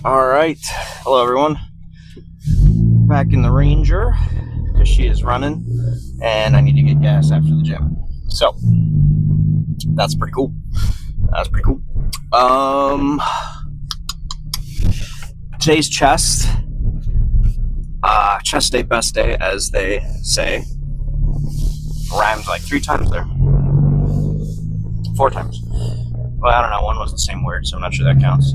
All right. Hello, everyone. Back in the Ranger because she is running, and I need to get gas after the gym. So that's pretty cool. Today's chest day, best day, as they say. Rhymes like 3 times there. 4 times. Well, I don't know. One was the same word, so I'm not sure that counts.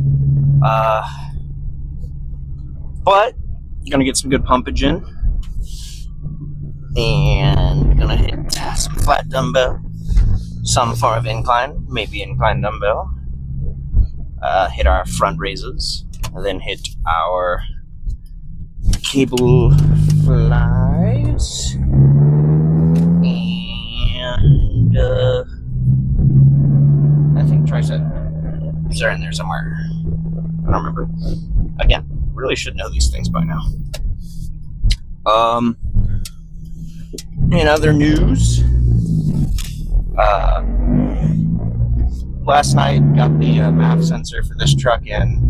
But you're gonna get some good pumpage in, and gonna hit some flat dumbbell, some form of incline, maybe incline dumbbell. Hit our front raises, and then hit our cable flies, and I think triceps are in there somewhere. I don't remember. Again, really should know these things by now. In other news, last night got the MAF sensor for this truck in.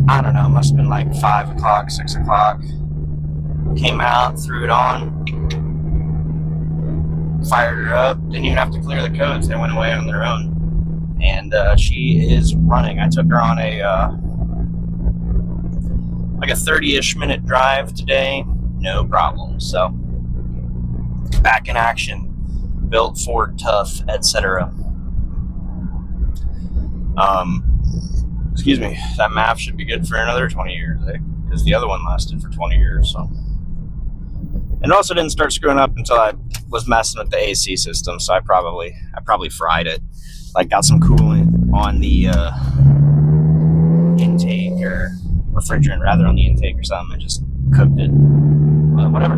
I don't know, must have been like 5 o'clock, 6 o'clock. Came out, threw it on, fired her up, didn't even have to clear the codes, they went away on their own. And she is running. I took her on a 30-ish minute drive today, no problem. So back in action, built, Ford, tough, etc. Excuse me, that MAF should be good for another 20 years, because the other one lasted for 20 years. So, and it also didn't start screwing up until I was messing with the AC system. So I probably fried it. Like, got some coolant on the intake, or refrigerant rather, on the intake or something. I just cooked it. Whatever.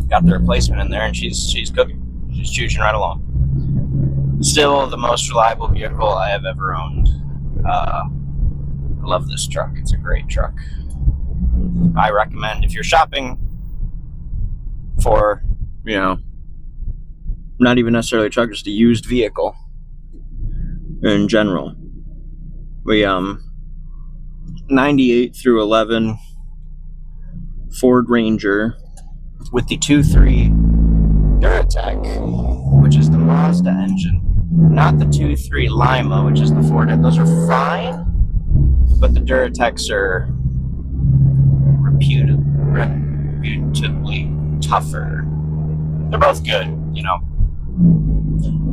Got the replacement in there, and she's cooking. She's chooching right along. Still the most reliable vehicle I have ever owned. I love this truck. It's a great truck. I recommend, if you're shopping for, not even necessarily a truck, just a used vehicle in general. We 98 through 11 Ford Ranger with the 2.3 Duratec, which is the Mazda engine, not the 2.3 Lima, which is the Ford. Those are fine, but the Duratecs are reputably tougher. They're both good,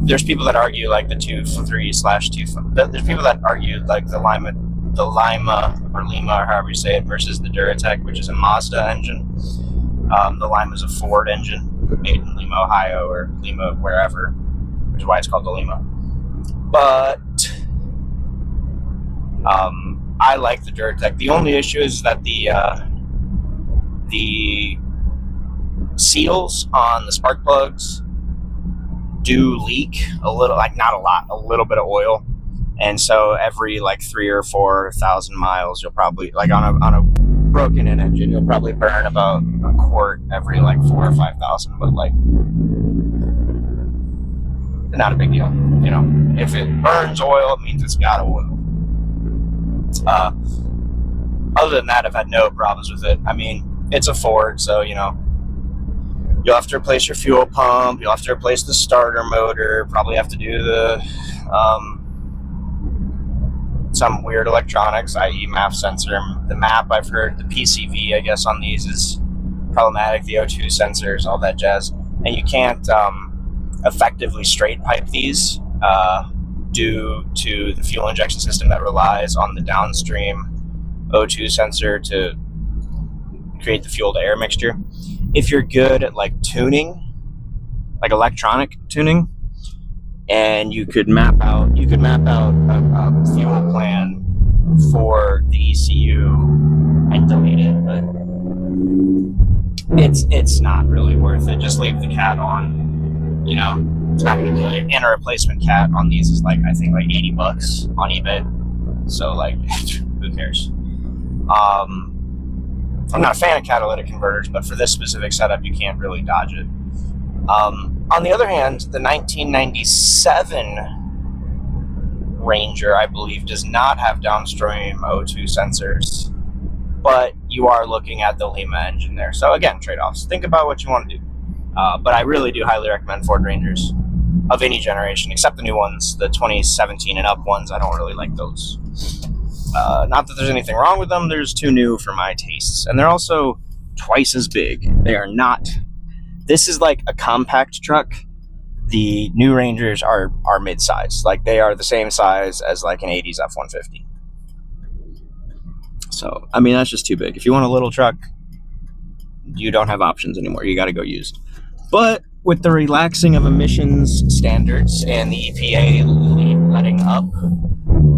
There's people that argue like the 2.3/2. There's people that argue like the Lima or Lima, or however you say it, versus the Duratec, which is a Mazda engine. The Lima is a Ford engine made in Lima, Ohio, or Lima wherever, which is why it's called the Lima. But I like the Duratec. The only issue is that the seals on the spark plugs do leak a little, like not a lot, a little bit of oil. And so every like 3,000 or 4,000 miles, you'll probably, like on a broken in engine, you'll probably burn about a quart every like 4,000 or 5,000, but like not a big deal. If it burns oil, it means it's got oil. Other than that, I've had no problems with it. I mean, it's a Ford, so you'll have to replace your fuel pump, you'll have to replace the starter motor, probably have to do the some weird electronics, i.e. MAF sensor. The map, I've heard, the PCV, I guess, on these is problematic, the O2 sensors, all that jazz. And you can't effectively straight pipe these due to the fuel injection system that relies on the downstream O2 sensor to create the fuel to air mixture. If you're good at like tuning, like electronic tuning, and you could map out a fuel plan for the ECU and delete it, but it's not really worth it. Just leave the cat on. It's not gonna do it. And a replacement cat on these is like, I think, like $80 on eBay. So like, who cares? I'm not a fan of catalytic converters, but for this specific setup, you can't really dodge it. On the other hand, the 1997 Ranger, I believe, does not have downstream O2 sensors, but you are looking at the Lima engine there. So again, trade-offs. Think about what you want to do. But I really do highly recommend Ford Rangers of any generation, except the new ones, the 2017 and up ones. I don't really like those. Not that there's anything wrong with them. There's too new for my tastes. And they're also twice as big. They are not. This is like a compact truck. The new Rangers are mid-size. Like, they are the same size as like an 80s F-150. So, I mean, that's just too big. If you want a little truck, you don't have options anymore. You got to go used. But with the relaxing of emissions standards and the EPA letting up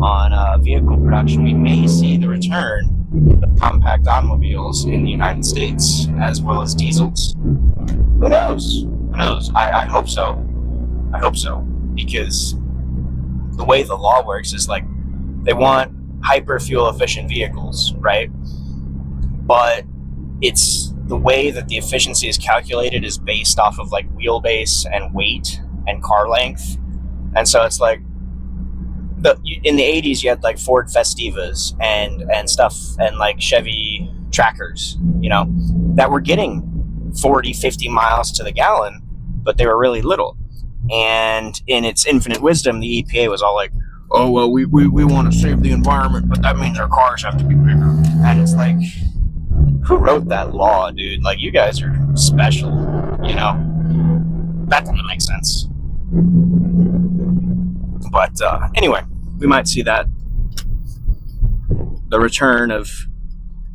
on vehicle production, we may see the return of compact automobiles in the United States, as well as diesels. Who knows? Who knows? I hope so. I hope so. Because the way the law works is like they want hyper fuel efficient vehicles, right? But it's the way that the efficiency is calculated is based off of like wheelbase and weight and car length. And so it's like in the 80s you had like Ford Festivas and stuff, and like Chevy Trackers, you know, that were getting 40, 50 miles to the gallon, but they were really little. And in its infinite wisdom, the EPA was all like, oh, well, we want to save the environment, but that means our cars have to be bigger. And it's like, who wrote that law, dude? Like, you guys are special, you know? That doesn't make sense. But anyway, we might see that. The return of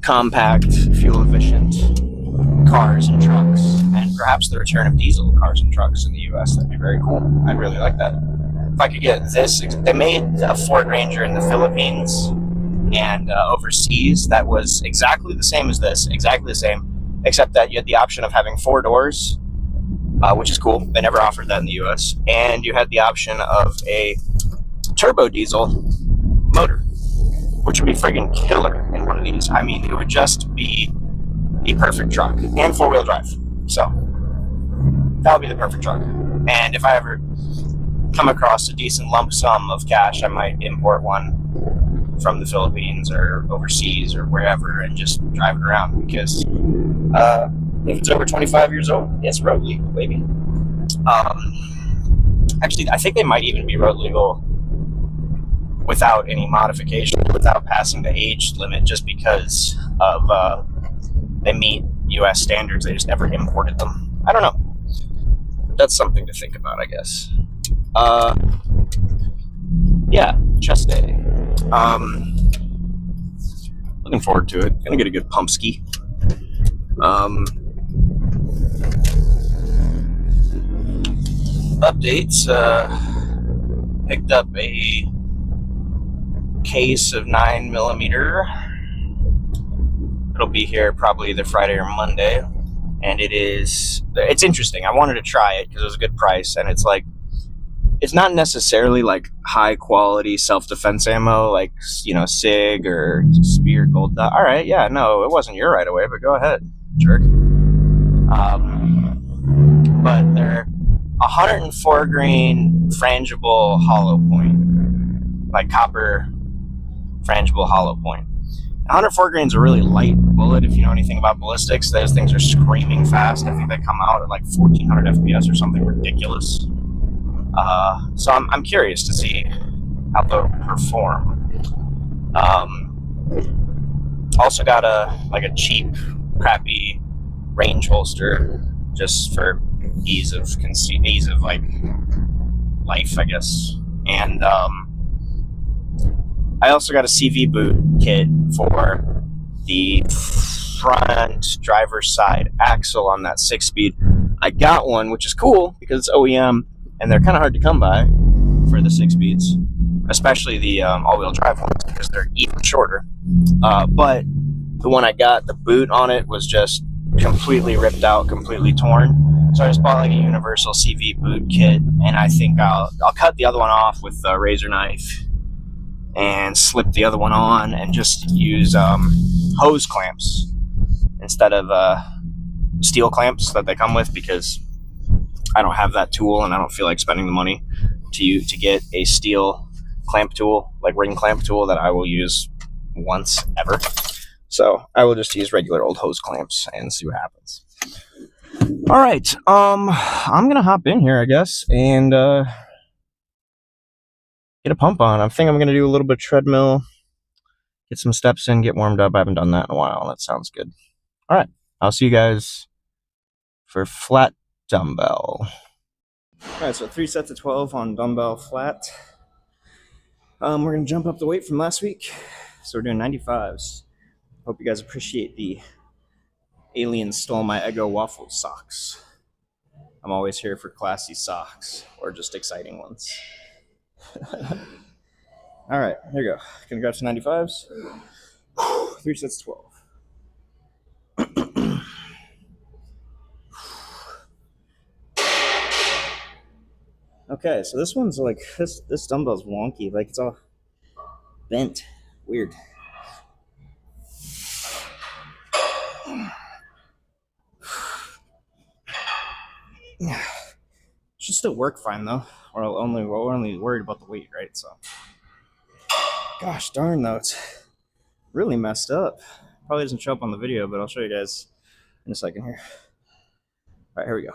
compact, fuel-efficient cars and trucks, and perhaps the return of diesel cars and trucks in the U.S. That'd be very cool. I'd really like that. If I could get this, they made a Ford Ranger in the Philippines and overseas that was exactly the same as this, exactly the same, except that you had the option of having 4 doors, which is cool. They never offered that in the U.S. And you had the option of a turbo diesel motor, which would be friggin' killer in one of these. I mean, it would just be the perfect truck, and 4-wheel drive. So that would be the perfect truck. And if I ever come across a decent lump sum of cash, I might import one from the Philippines or overseas or wherever and just drive it around, because if it's over 25 years old, it's road legal, baby. Actually, I think they might even be road legal without any modification, without passing the age limit, just because of they meet U.S. standards. They just never imported them. I don't know. That's something to think about, I guess. Yeah, chest day. Looking forward to it. Gonna get a good pump ski. Updates. Picked up a case of 9mm. It'll be here probably either Friday or Monday, and it's interesting. I wanted to try it because it was a good price, and it's like, it's not necessarily like high quality self-defense ammo like, you know, SIG or Spear Gold Dot. All right, yeah, no, it wasn't your right away, but go ahead, jerk. But they're 104 grain frangible hollow point, like copper frangible hollow point. 104 grain is a really light bullet if you know anything about ballistics. Those things are screaming fast. I think they come out at like 1400 FPS or something ridiculous. So I'm curious to see how they'll perform. Also got a cheap, crappy range holster just for ease of like life, I guess. And I also got a CV boot kit for the front driver's side axle on that 6-speed. I got one, which is cool because it's OEM, and they're kind of hard to come by for the 6-speeds, especially the all-wheel drive ones because they're even shorter. But the one I got, the boot on it was just completely ripped out, completely torn. So I just bought like a universal CV boot kit, and I think I'll cut the other one off with a razor knife and slip the other one on and just use hose clamps instead of steel clamps that they come with, because I don't have that tool and I don't feel like spending the money to get a steel clamp tool, like ring clamp tool, that I will use once ever. So I will just use regular old hose clamps and see what happens. All right, I'm gonna hop in here, I guess, and get a pump on. I think I'm gonna do a little bit of treadmill, get some steps in, get warmed up. I haven't done that in a while. That sounds good. All right, I'll see you guys for flat dumbbell. All right, so 3 sets of 12 on dumbbell flat. We're gonna jump up the weight from last week, so we're doing 95s. Hope you guys appreciate the alien stole my Eggo waffle socks. I'm always here for classy socks or just exciting ones. All right, here we go. Gonna grab some 95s. 3 sets of 12. Okay, so this one's like, this dumbbell's wonky. Like, it's all bent. Weird. Should still work fine though. We're only worried about the weight, right? So, gosh darn though, it's really messed up. Probably doesn't show up on the video, but I'll show you guys in a second here. All right, here we go.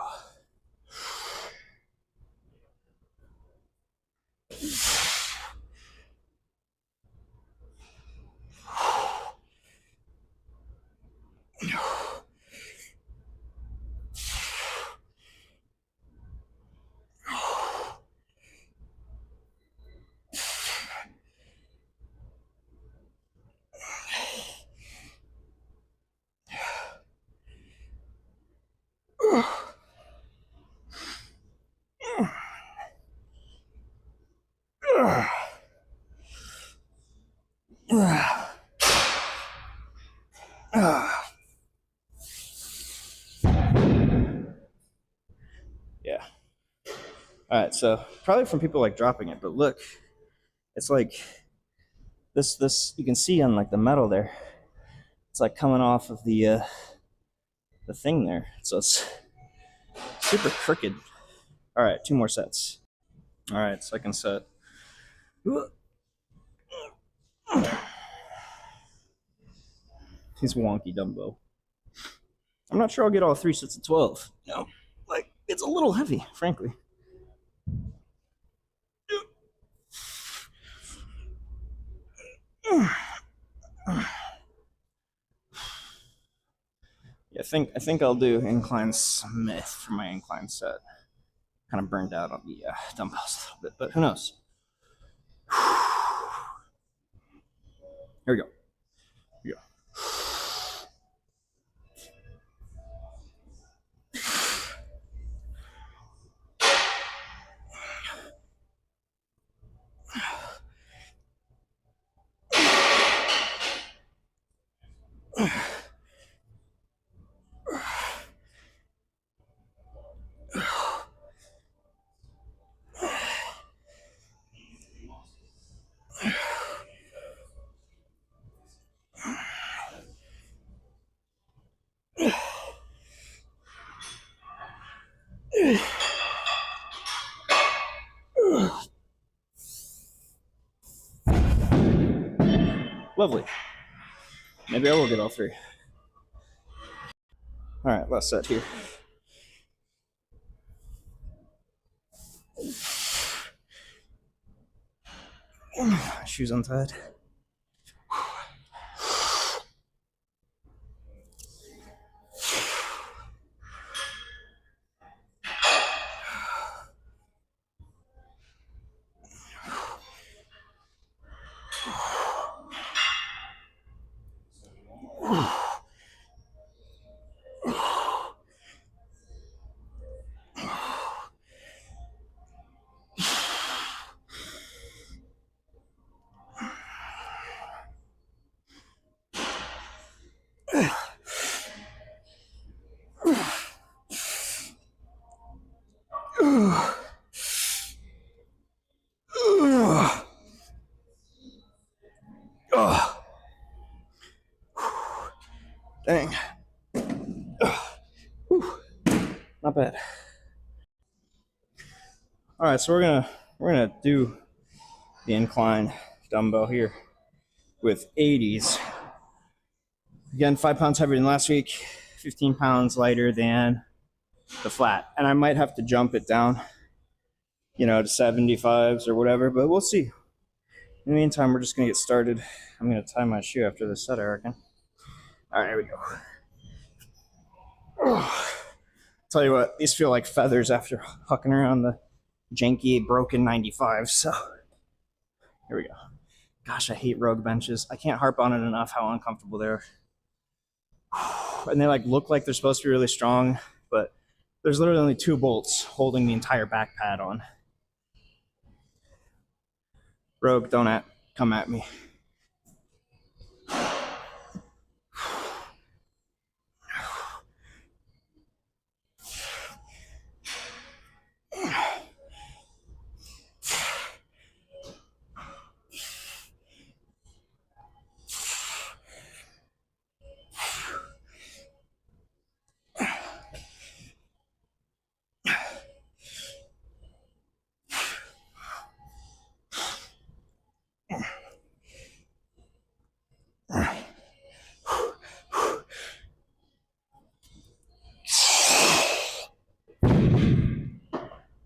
Yeah. All right, so probably from people like dropping it, but look, it's like this you can see on like the metal there. It's like coming off of the thing there. So it's super crooked. All right, 2 more sets. All right, second set. He's wonky dumbbell. I'm not sure I'll get all 3 sets of 12. You know, like, it's a little heavy, frankly. Yeah, I think I'll do incline Smith for my incline set. Kind of burned out on the dumbbells a little bit, but who knows? Here we go. Here we go. Lovely. Maybe I will get all 3. All right, last set here. Shoes untied. Dang. Not bad. All right, so we're gonna do the incline dumbbell here with 80s. Again, 5 pounds heavier than last week, 15 pounds lighter than the flat. And I might have to jump it down, to 75s or whatever, but we'll see. In the meantime, we're just going to get started. I'm going to tie my shoe after this set, I reckon. All right, here we go. Tell you what, these feel like feathers after hucking around the janky, broken 95. So here we go. Gosh, I hate rogue benches. I can't harp on it enough how uncomfortable they are. And they look like they're supposed to be really strong, but there's literally only 2 bolts holding the entire back pad on. Rogue, don't come at me.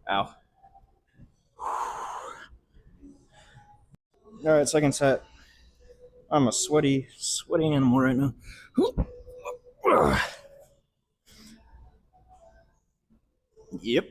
Ow. All right, second set. I'm a sweaty animal right now. Yep.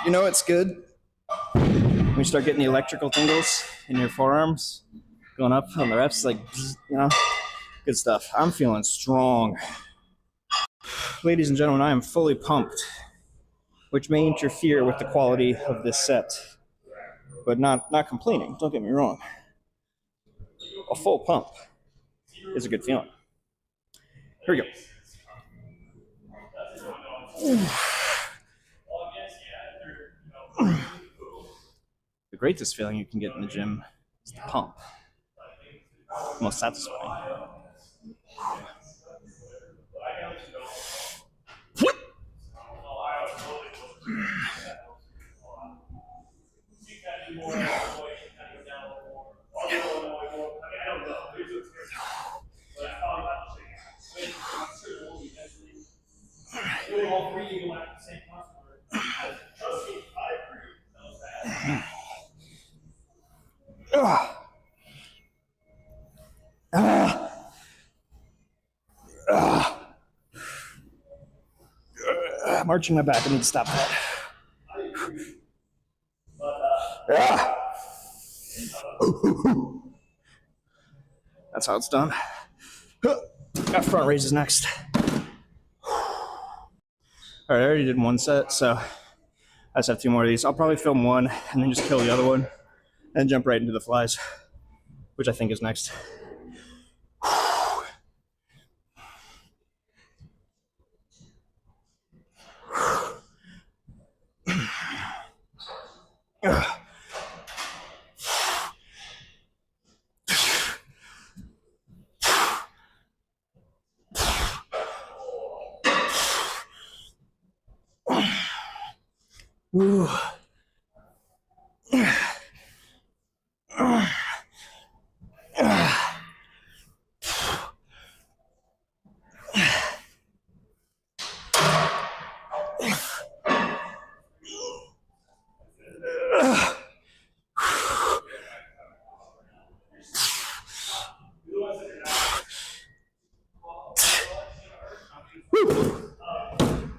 You know what's good? When you start getting the electrical tingles in your forearms, going up on the reps, good stuff. I'm feeling strong. Ladies and gentlemen, I am fully pumped, which may interfere with the quality of this set, but not complaining. Don't get me wrong. A full pump is a good feeling. Here we go. The greatest feeling you can get in the gym is the pump. Most satisfying. I'm arching my back. I need to stop that. That's how it's done. Got front raises next. All right, I already did 1 set, so I just have 2 more of these. I'll probably film 1 and then just kill the other one and jump right into the flies, which I think is next. Ooh.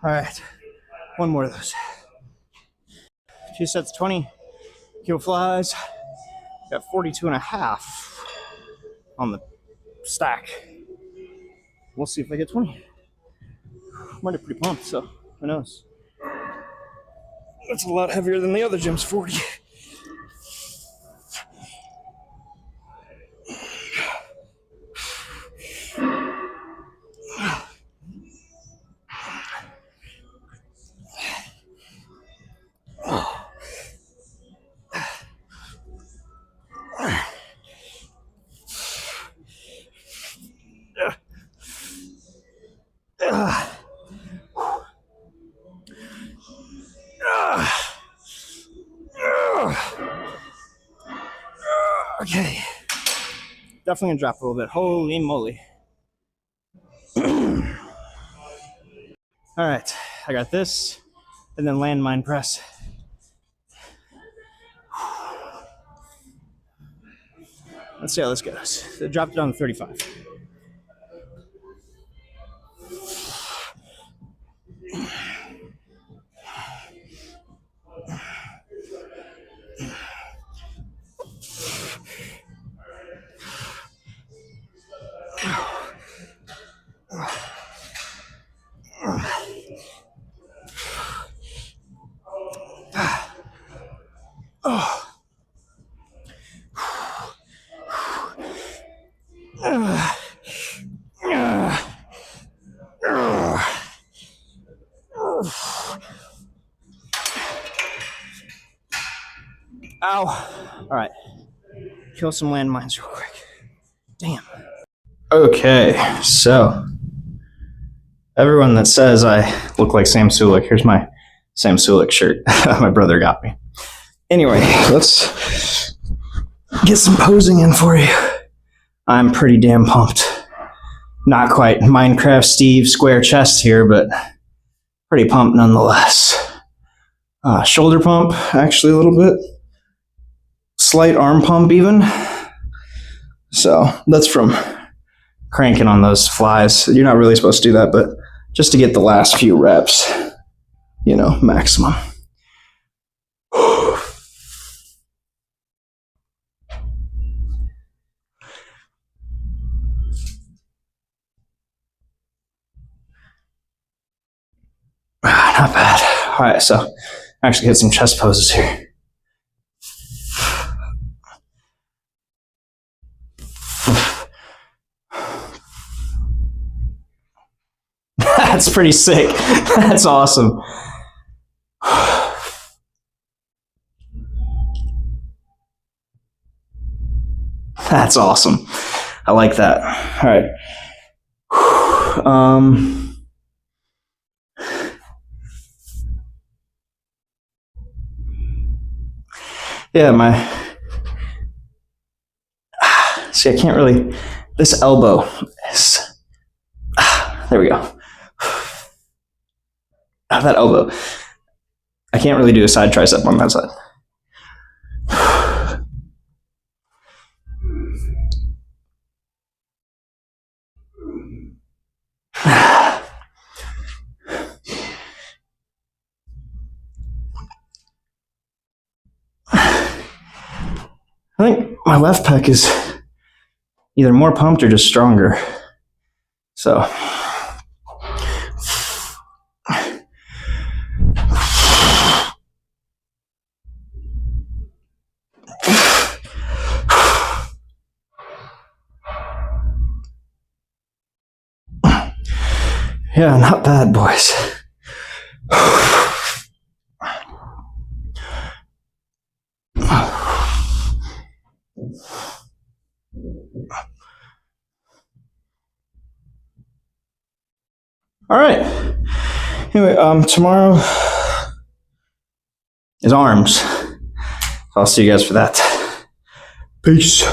All right, 1 more of those. 2 sets, 20 kilo flies. Got 42.5 on the stack. We'll see if I get 20. I'm already pretty pumped, so who knows? That's a lot heavier than the other gym's 40. Okay. Definitely gonna drop a little bit. Holy moly. All right, I got this, and then landmine press. Let's see how this goes. I dropped it down to 35. Ow. All right. Kill some landmines real quick. Damn. Okay, so everyone that says I look like Sam Sulek, here's my Sam Sulek shirt my brother got me. Anyway, let's get some posing in for you. I'm pretty damn pumped. Not quite Minecraft Steve square chest here, but pretty pumped nonetheless. Shoulder pump, actually a little bit. Slight arm pump even. So that's from cranking on those flies. You're not really supposed to do that, but just to get the last few reps, you know, maximum. Not bad. All right, so actually get some chest poses here. That's pretty sick. That's awesome. That's awesome. I like that. All right. Yeah, see, I can't really, this elbow is, there we go. That elbow. I can't really do a side tricep on that side. I think my left pec is either more pumped or just stronger. So. Yeah, not bad, boys. All right. Anyway, tomorrow is arms. So I'll see you guys for that. Peace.